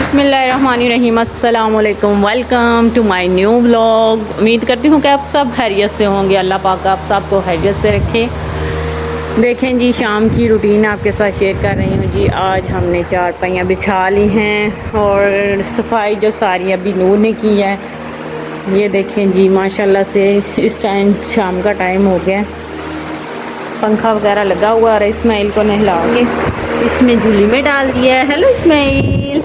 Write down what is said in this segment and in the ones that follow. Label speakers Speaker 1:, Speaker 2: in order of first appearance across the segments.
Speaker 1: बिस्मिल्लाहिर्रहमानिर्रहीम, अस्सलाम वालेकुम। Welcome to my new vlog. उम्मीद करती हूँ कि आप सब खैरियत से होंगे। अल्लाह पाक आप सबको खैरियत से रखे। देखें जी, शाम की रूटीन आपके साथ शेयर कर रही हूँ जी। आज हमने चारपाइयाँ बिछा ली हैं और सफाई जो सारी अभी नूर ने की है। ये देखें जी, माशाल्लाह से इस टाइम शाम का टाइम हो गया, पंखा वगैरह लगा हुआ और इस्माइल को नहला के इसमें झूली में डाल दिया है। हेलो इस्माइल,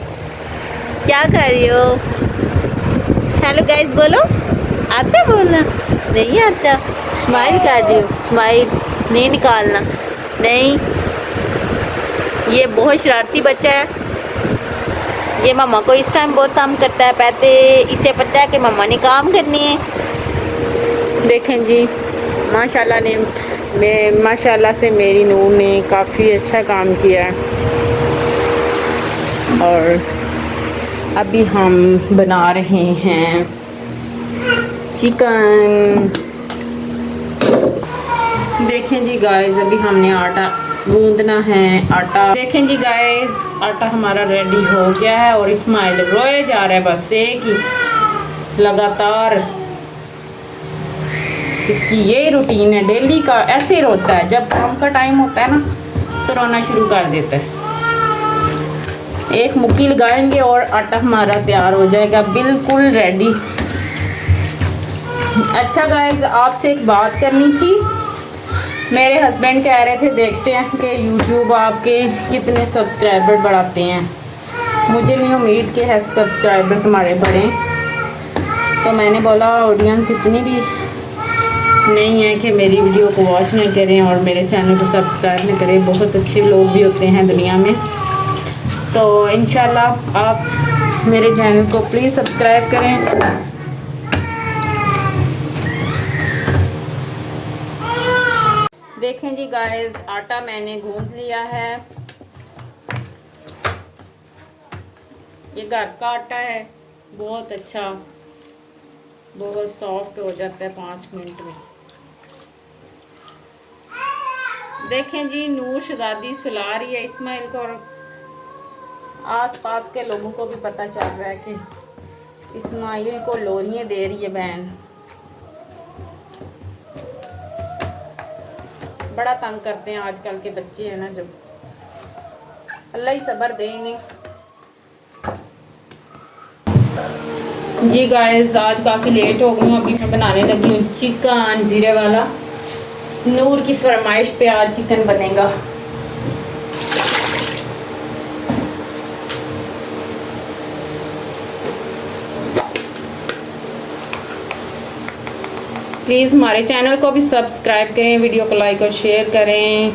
Speaker 1: क्या कर रही हो? हेलो गाइस बोलो। आता बोलना? नहीं आता। स्माइल कर रही हो? स्माइल नहीं निकालना। नहीं, ये बहुत शरारती बच्चा है। ये मम्मा को इस टाइम बहुत काम करता है। पहले इसे पता है कि मम्मा ने काम करनी है। देखें जी, माशाल्लाह से मेरी नूर ने काफ़ी अच्छा काम किया है। और अभी हम बना रहे हैं चिकन। देखें जी गाइस, अभी हमने आटा गूंदना है। आटा देखें जी गाइस, आटा हमारा रेडी हो गया है और इस्माइल रोए जा रहा है बस एक ही लगातार। इसकी यही रूटीन है डेली का, ऐसे ही रोता है। जब काम का टाइम होता है ना तो रोना शुरू कर देता है। एक मुक्की लगाएंगे और आटा हमारा तैयार हो जाएगा, बिल्कुल रेडी। अच्छा गाइस, आपसे एक बात करनी थी। मेरे हस्बैंड कह रहे थे देखते हैं कि YouTube आपके कितने सब्सक्राइबर बढ़ाते हैं। मुझे नहीं उम्मीद कि है सब्सक्राइबर तुम्हारे बढ़े, तो मैंने बोला ऑडियंस इतनी भी नहीं है कि मेरी वीडियो को वॉच ना करें और मेरे चैनल को सब्सक्राइब ना करें। बहुत अच्छे लोग भी होते हैं दुनिया में। तो इंशाल्लाह आप मेरे चैनल को प्लीज़ सब्सक्राइब करें। देखें जी गाइस, आटा मैंने गूंद लिया है। ये घर का आटा है, बहुत अच्छा, बहुत सॉफ्ट हो जाता है 5 मिनट में। देखें जी, नूर शहजादी सुला रही है इस्माइल को और आसपास के लोगों को भी पता चल रहा है कि इस्माइल को लोरियां दे रही है बहन। बड़ा तंग करते हैं आजकल के बच्चे हैं ना, जब अल्लाह ही सब्र दे इन्हें। जी गाइस, आज काफ़ी लेट हो गई हूँ। अभी मैं बनाने लगी हूँ चिकन जीरे वाला। नूर की फरमाइश पे आज चिकन बनेगा। प्लीज़ हमारे चैनल को भी सब्सक्राइब करें, वीडियो को लाइक और शेयर करें।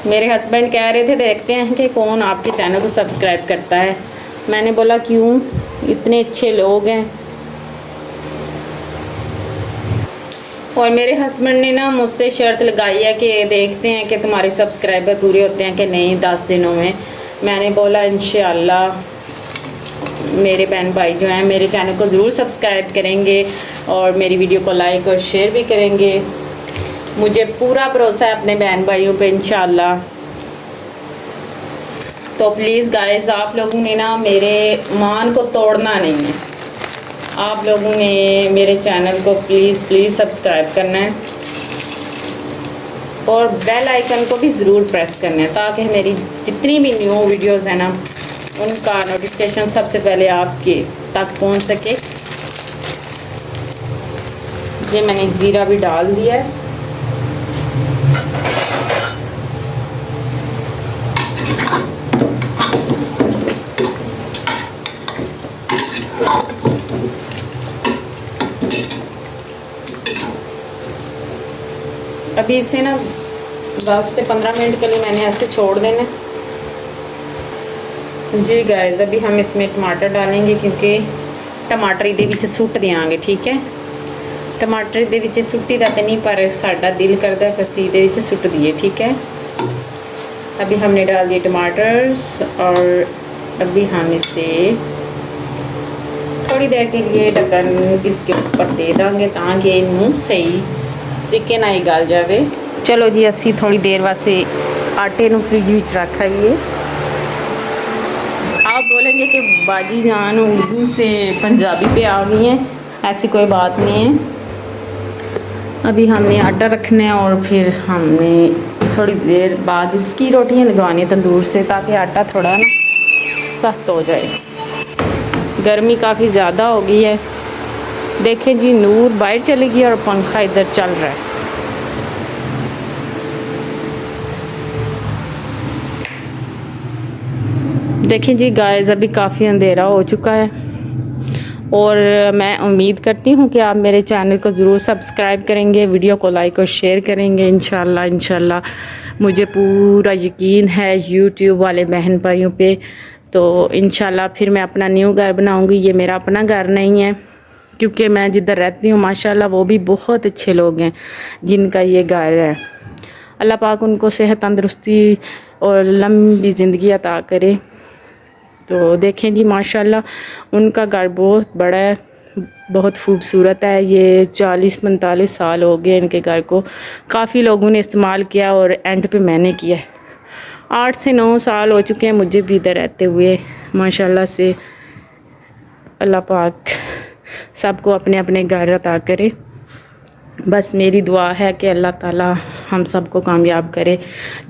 Speaker 1: मेरे हस्बैंड कह रहे थे देखते हैं कि कौन आपके चैनल को सब्सक्राइब करता है। मैंने बोला क्यों, इतने अच्छे लोग हैं। और मेरे हस्बैंड ने ना मुझसे शर्त लगाई है कि देखते हैं कि तुम्हारे सब्सक्राइबर पूरे होते हैं कि नहीं 10 दिनों में। मैंने बोला इंशाल्लाह मेरे बहन भाई जो हैं मेरे चैनल को ज़रूर सब्सक्राइब करेंगे और मेरी वीडियो को लाइक और शेयर भी करेंगे। मुझे पूरा भरोसा है अपने बहन भाइयों पे इंशाल्लाह। तो प्लीज़ गाइस, आप लोगों ने ना मेरे मान को तोड़ना नहीं है। आप लोगों ने मेरे चैनल को प्लीज़ सब्सक्राइब करना है और बेल आइकन को भी ज़रूर प्रेस करना है, ताकि मेरी जितनी भी न्यू वीडियोस हैं ना उनका नोटिफिकेशन सबसे पहले आपके तक पहुंच सके। ये मैंने जीरा भी डाल दिया है। अभी इसे ना 10 से 15 मिनट के लिए मैंने ऐसे छोड़ देना। जी गाइस, अभी हम इसमें टमाटर डालेंगे क्योंकि टमाटर इहदे विच सुट देंगे। ठीक है, टमाटर इहदे विच सुट्टी दा ते नहीं, पर साडा दिल करदा है असीं इहदे विच सुट दिए। ठीक है, अभी हमने डाल दिए टमाटर्स और अभी हम इसे थोड़ी देर के लिए ढक्कन इसके ऊपर दे देंगे ताकि इनू सही तरीके नाल गल जाए। चलो जी, असीं थोड़ी देर वास्ते आटे नू फ्रिज विच रख आईए। कहेंगे कि बाजी जान उर्दू से पंजाबी पे आ गई हैं, ऐसी कोई बात नहीं है। अभी हमने आटा रखना है और फिर हमने थोड़ी देर बाद इसकी रोटियां लगवानी है तंदूर से, ताकि आटा थोड़ा ना सख्त हो जाए। गर्मी काफ़ी ज़्यादा हो गई है। देखें जी, नूर बाहर चली गई और पंखा इधर चल रहा है। देखें जी गाइस, अभी काफ़ी अंधेरा हो चुका है और मैं उम्मीद करती हूँ कि आप मेरे चैनल को ज़रूर सब्सक्राइब करेंगे, वीडियो को लाइक और शेयर करेंगे। इंशाल्लाह मुझे पूरा यकीन है यूट्यूब वाले बहन भाइयों पे। तो इंशाल्लाह फिर मैं अपना न्यू घर बनाऊँगी। ये मेरा अपना घर नहीं है, क्योंकि मैं जिधर रहती हूँ माशाल्लाह वो भी बहुत अच्छे लोग हैं जिनका ये घर है। अल्लाह पाक उनको सेहत तंदरुस्ती और लंबी ज़िंदगी अता करे। तो देखें जी माशाल्लाह उनका घर बहुत बड़ा है, बहुत खूबसूरत है। ये 40-45 साल हो गए इनके घर को, काफ़ी लोगों ने इस्तेमाल किया और एंड पे मैंने किया। 8 से 9 साल हो चुके हैं मुझे भी इधर रहते हुए। माशाल्लाह से अल्लाह पाक सबको अपने अपने घर अता करे। बस मेरी दुआ है कि अल्लाह ताला हम सबको कामयाब करे,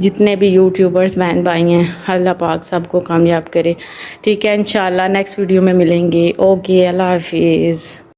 Speaker 1: जितने भी यूट्यूबर्स बहन भाई हैं अल्लाह पाक सबको कामयाब करे। ठीक है, इंशाल्लाह नेक्स्ट वीडियो में मिलेंगे। ओके, अल्लाह हाफिज़।